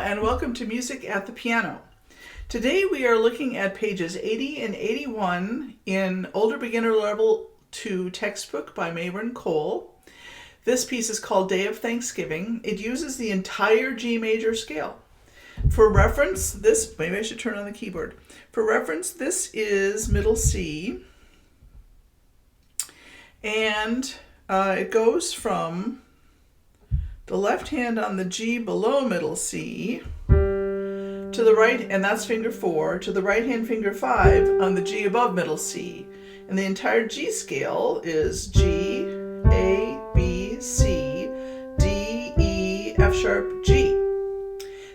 and welcome to Music at the Piano. Today we are looking at pages 80 and 81 in Older Beginner Level 2 textbook by Mayron. This piece is called Day of Thanksgiving. It uses the entire G major scale. For reference, maybe I should turn on the keyboard. For reference, this is middle C, and it goes from the left hand on the G below middle C to the right, and that's finger 4, to the right hand finger 5 on the G above middle C. And the entire G scale is G, A, B, C, D, E, F sharp, G.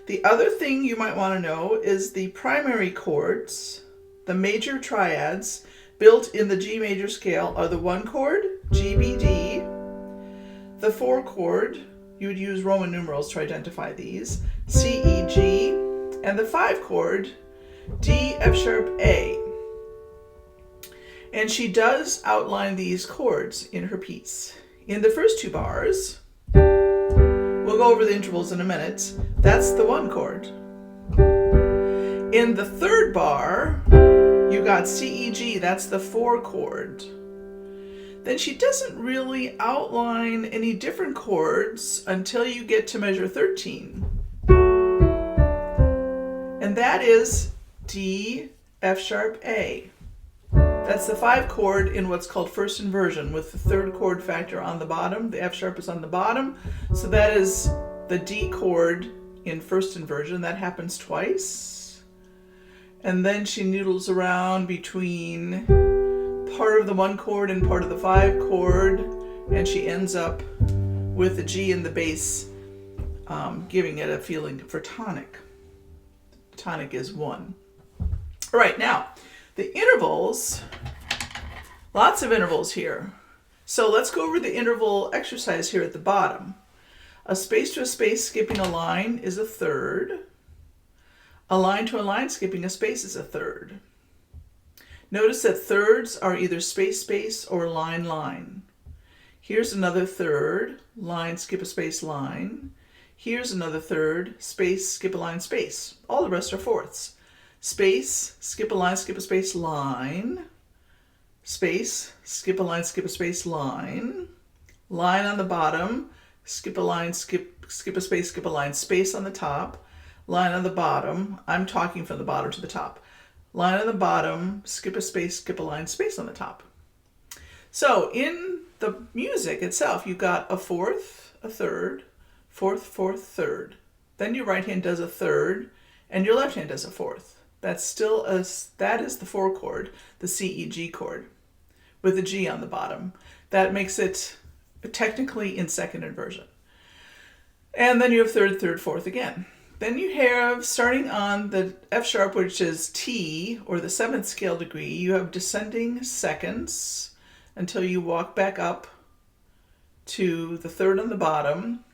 The other thing you might want to know is the primary chords, the major triads built in the G major scale are the 1 chord, G, B, D, the 4 chord, you would use Roman numerals to identify these, C, E, G, and the 5 chord, D, F sharp, A. And she does outline these chords in her piece. In the first 2 bars, we'll go over the intervals in a minute, that's the 1 chord. In the 3rd bar, you got C, E, G, that's the 4 chord. Then she doesn't really outline any different chords until you get to measure 13. And that is D, F sharp, A. That's the 5 chord in what's called first inversion, with the 3rd chord factor on the bottom. The F sharp is on the bottom. So that is the D chord in first inversion. That happens twice. And then she noodles around between part of the 1 chord and part of the 5 chord, and she ends up with the G in the bass, giving it a feeling for tonic. Tonic is 1. All right, now the intervals, lots of intervals here. So let's go over the interval exercise here at the bottom. A space to a space skipping a line is a 3rd. A line to a line skipping a space is a 3rd. Notice that thirds are either space, space, or line, line. Here's another 3rd, line, skip a space, line. Here's another 3rd, space, skip a line, space. All the rest are 4ths. Space, skip a line, skip a space, line. Space, skip a line, skip a space, line. Line on the bottom, skip a line, skip a space, skip a line, space on the top. Line on the bottom, I'm talking from the bottom to the top. Line on the bottom, skip a space, skip a line, space on the top. So in the music itself, you've got a 4th, a 3rd, 4th, 4th, 3rd. Then your right hand does a 3rd, and your left hand does a 4th. That is the 4 chord, the C, E, G chord, with the G on the bottom. That makes it technically in second inversion. And then you have 3rd, 3rd, 4th again. Then you have, starting on the F sharp, which is T, or the 7th scale degree, you have descending seconds until you walk back up to the 3rd on the bottom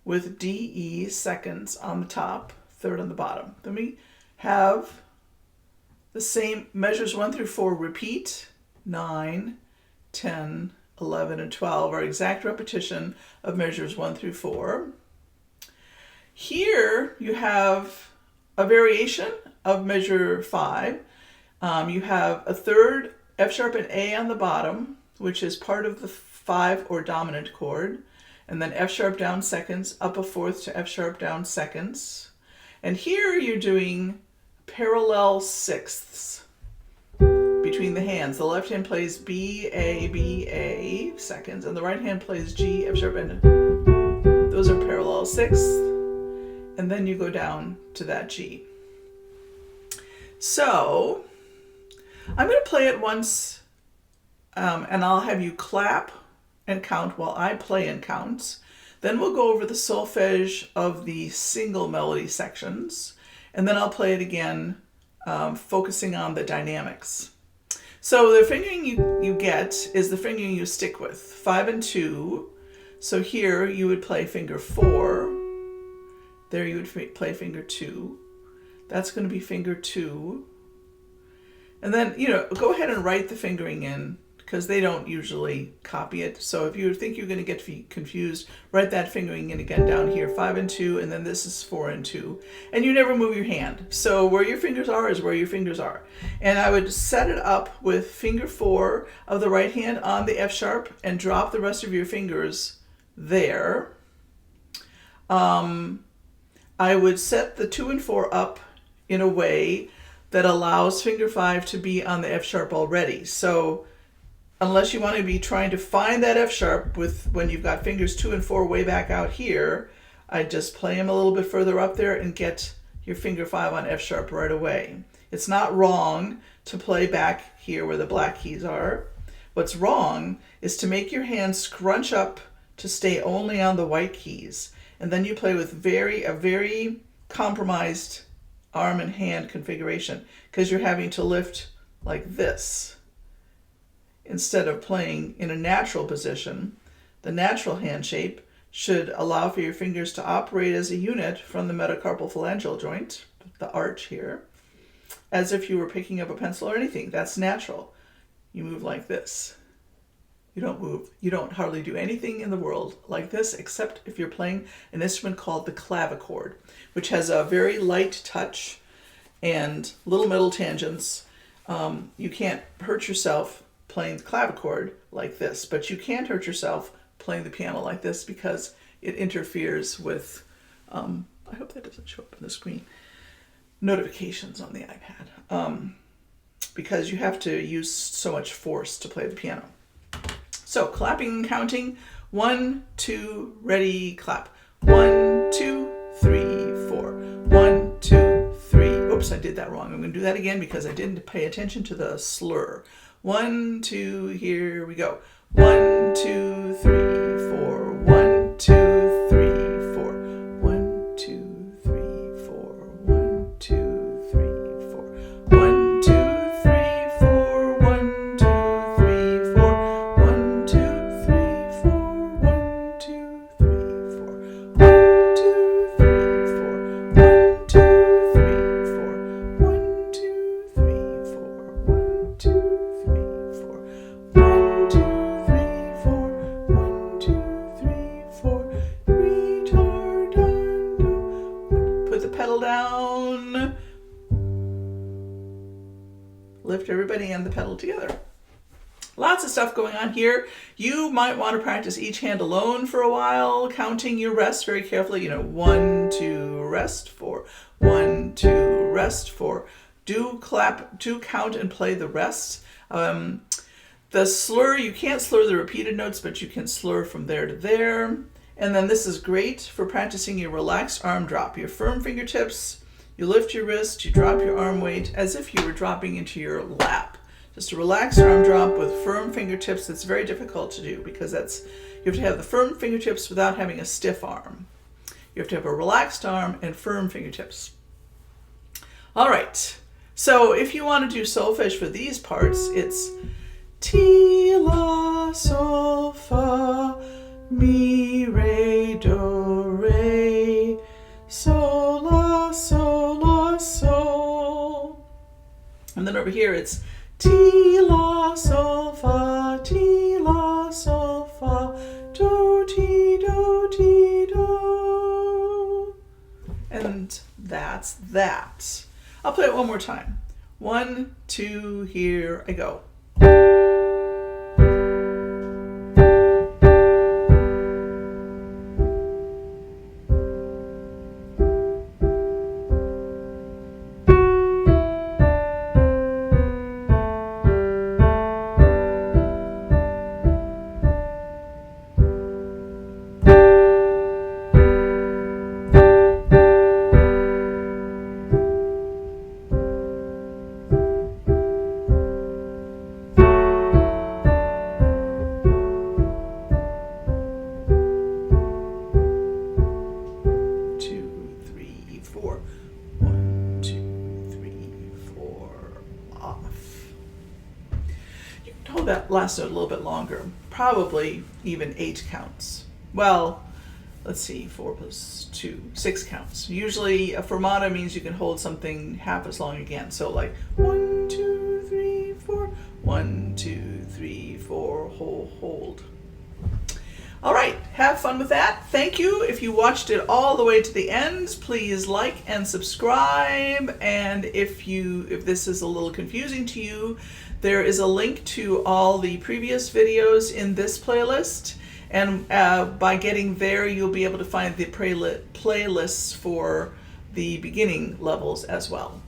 with D, E seconds on the top, 3rd on the bottom. Then we have the same measures 1 through 4 repeat, 9, 10, 11, and 12 are exact repetition of measures 1 through 4. Here you have a variation of measure 5. You have a 3rd, F sharp and A on the bottom, which is part of the 5 or dominant chord, and then F sharp down seconds, up a 4th to F sharp down seconds. And here you're doing parallel 6ths between the hands. The left hand plays B, A seconds, and the right hand plays G, F sharp, and those are parallel 6ths. And then you go down to that G. So I'm going to play it once, and I'll have you clap and count while I play and count. Then we'll go over the solfege of the single melody sections, and then I'll play it again, focusing on the dynamics. So the fingering you get is the fingering you stick with, 5 and 2. So here you would play finger 4. There you would play finger 2. That's going to be finger 2. And then, go ahead and write the fingering in because they don't usually copy it. So if you think you're going to get confused, write that fingering in again down here, 5 and 2, and then this is 4 and 2. And you never move your hand. So where your fingers are is where your fingers are. And I would set it up with finger 4 of the right hand on the F sharp and drop the rest of your fingers there. I would set the 2 and 4 up in a way that allows finger 5 to be on the F sharp already. So unless you want to be trying to find that F sharp when you've got fingers 2 and 4 way back out here, I'd just play them a little bit further up there and get your finger 5 on F sharp right away. It's not wrong to play back here where the black keys are. What's wrong is to make your hand scrunch up to stay only on the white keys. And then you play with a very compromised arm and hand configuration because you're having to lift like this instead of playing in a natural position. The natural hand shape should allow for your fingers to operate as a unit from the metacarpal phalangeal joint, the arch here, as if you were picking up a pencil or anything. That's natural. You move like this. You don't hardly do anything in the world like this except if you're playing an instrument called the clavichord, which has a very light touch and little middle tangents. You can't hurt yourself playing the clavichord like this, but you can hurt yourself playing the piano like this because it interferes with, I hope that doesn't show up on the screen, notifications on the iPad, because you have to use so much force to play the piano. So clapping and counting, 1, 2, ready, clap. 1, 2, 3, 4. 1, 2, 3. Oops, I did that wrong. I'm going to do that again because I didn't pay attention to the slur. 1, 2, here we go. 1, 2, 3, 4. 1, 2, 3, 4. 1, 2, 3, 4. 1, 2, 3, 4. 1, 2, 3, 4. 1, 2, 3, 4. 1, 2, 3, 4. 1, 2, 3, 4. 1, 2, 3, 4. 1, 2, 3, 4. 1, 2, 3, 4. 1, 2, 3, 4. 1, 2, 3, 4. 1, 2, 3, 4. Retardando. Put the pedal down. Lift everybody and the pedal together. Lots of stuff going on here. You might want to practice each hand alone for a while, counting your rests very carefully. 1, 2, rest, 4. 1, 2, rest, 4. Do count and play the rest. The slur, you can't slur the repeated notes, but you can slur from there to there. And then this is great for practicing your relaxed arm drop. Your firm fingertips, you lift your wrist, you drop your arm weight as if you were dropping into your lap. Just a relaxed arm drop with firm fingertips. That's very difficult to do because you have to have the firm fingertips without having a stiff arm. You have to have a relaxed arm and firm fingertips. All right. So if you want to do solfege for these parts, it's Ti, La, Sol, Fa, Mi, Re, Do, Re, Sol, La, Sol, La, Sol. And then over here it's Ti, La, Sol, Fa, Ti, La, Sol, Fa, Do, Ti, Do, Ti, Do. And that's that. I'll play it one more time. 1, 2, here I go. That last note a little bit longer, probably even 8 counts. Well, let's see, 4 plus 2, 6 counts. Usually a fermata means you can hold something half as long again. So like 1, 2, 3, 4, 1, 2, 3, 4, hold. All right, have fun with that. Thank you. If you watched it all the way to the end, please like and subscribe. And if this is a little confusing to you, there is a link to all the previous videos in this playlist. And by getting there, you'll be able to find the playlists for the beginning levels as well.